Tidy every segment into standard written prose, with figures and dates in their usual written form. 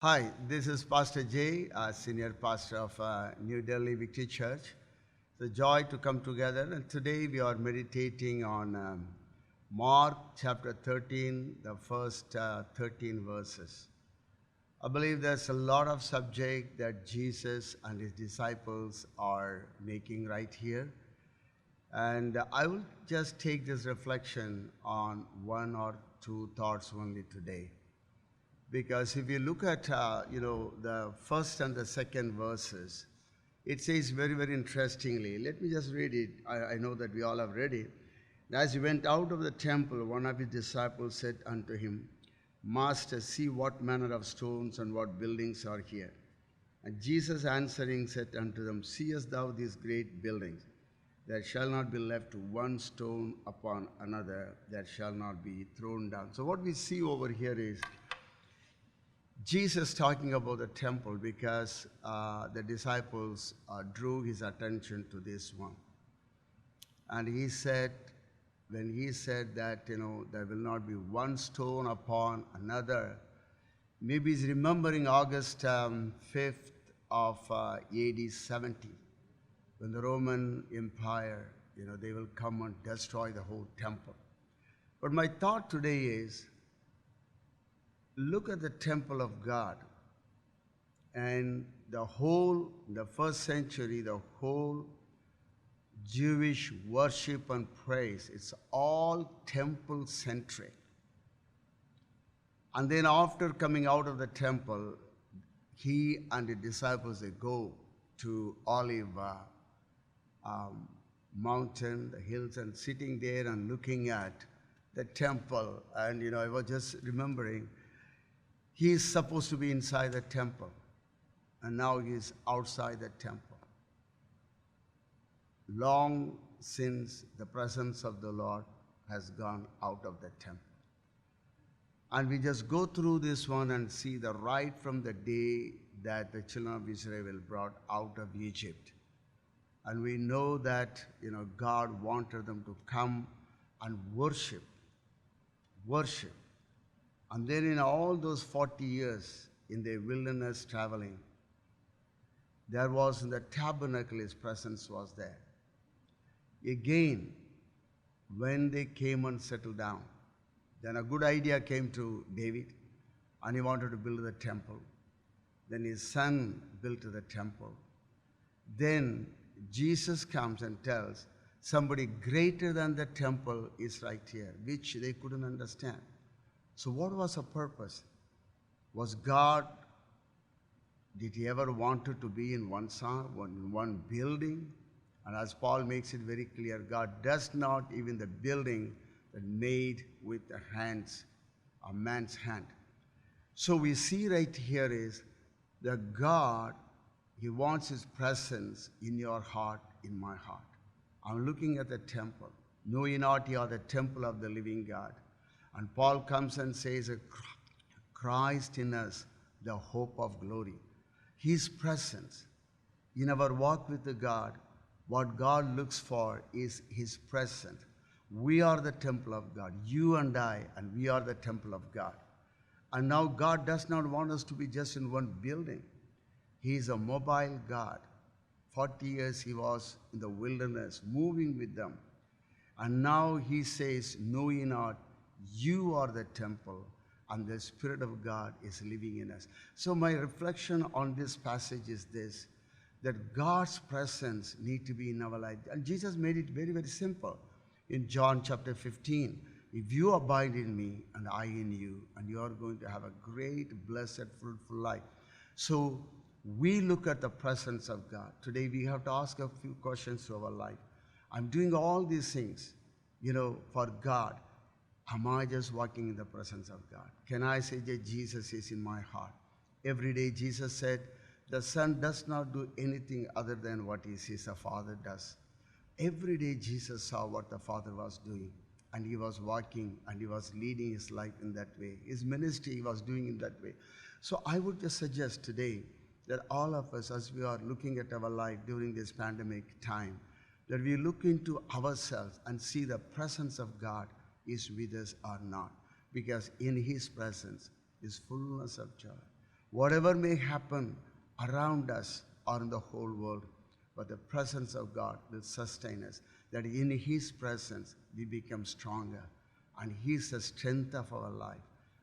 Hi, this is Pastor Jay, senior pastor of New Delhi Victory Church. It's a joy to come together, and today we are meditating on Mark chapter 13, the first 13 verses. I believe there's a lot of subject that Jesus and his disciples are making right here, and I will just take this reflection on one or two thoughts only today. Because if you look at the first and the second verses, it says very interestingly. Let me just read it. I know that we all have read it. As he went out of the temple, one of his disciples said unto him, Master, see what manner of stones and what buildings are here. And Jesus answering said unto them, Seest thou these great buildings? There shall not be left one stone upon another that shall not be thrown down. So what we see over here is Jesus talking about the temple because the disciples drew his attention to this one. And he said, when he said that, there will not be one stone upon another, maybe he's remembering August 5th of AD 70, when the Roman Empire, they will come and destroy the whole temple. But my thought today is, look at the temple of God, and the first century, the whole Jewish worship and praise, it's all temple centric. And then after coming out of the temple, he and the disciples, they go to Olive Mountain, the hills, and sitting there and looking at the temple. And I was just remembering, he is supposed to be inside the temple, and now he is outside the temple. Long since the presence of the Lord has gone out of the temple. And we just go through this one and see the right from the day that the children of Israel were brought out of Egypt. And we know that, God wanted them to come and worship. And then in all those 40 years in the wilderness traveling, there was in the tabernacle, his presence was there. Again, when they came and settled down, then a good idea came to David, and he wanted to build the temple. Then his son built the temple. Then Jesus comes and tells somebody greater than the temple is right here, which they couldn't understand. So what was the purpose? Was God, did he ever wanted to be in one building? And as Paul makes it very clear, God does not even the building that made with the hands, a man's hand. So we see right here is that God, he wants his presence in your heart, in my heart. I'm looking at the temple. Know ye not ye are the temple of the living God. And Paul comes and says, Christ in us, the hope of glory. His presence. In our walk with the God, what God looks for is his presence. We are the temple of God, you and I, and we are the temple of God. And now God does not want us to be just in one building. He is a mobile God. 40 years he was in the wilderness, moving with them. And now he says, know ye not, you are the temple, and the Spirit of God is living in us. So my reflection on this passage is this, that God's presence need to be in our life. And Jesus made it very simple. In John chapter 15, if you abide in me and I in you, and you are going to have a great, blessed, fruitful life. So we look at the presence of God. Today we have to ask a few questions to our life. I'm doing all these things, for God. Am I just walking in the presence of God? Can I say that Jesus is in my heart? Every day Jesus said, the Son does not do anything other than what he sees the Father does. Every day Jesus saw what the Father was doing, and he was walking and he was leading his life in that way. His ministry he was doing in that way. So I would just suggest today that all of us, as we are looking at our life during this pandemic time, that we look into ourselves and see the presence of God is with us or not. Because in his presence is fullness of joy. Whatever may happen around us or in the whole world, but the presence of God will sustain us. That in His presence we become stronger, and He is the strength of our life.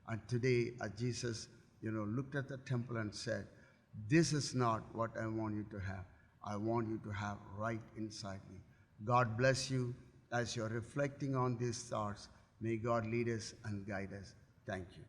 And today, Jesus, looked at the temple and said, "This is not what I want you to have. I want you to have right inside me." God bless you as you're reflecting on these thoughts. May God lead us and guide us. Thank you.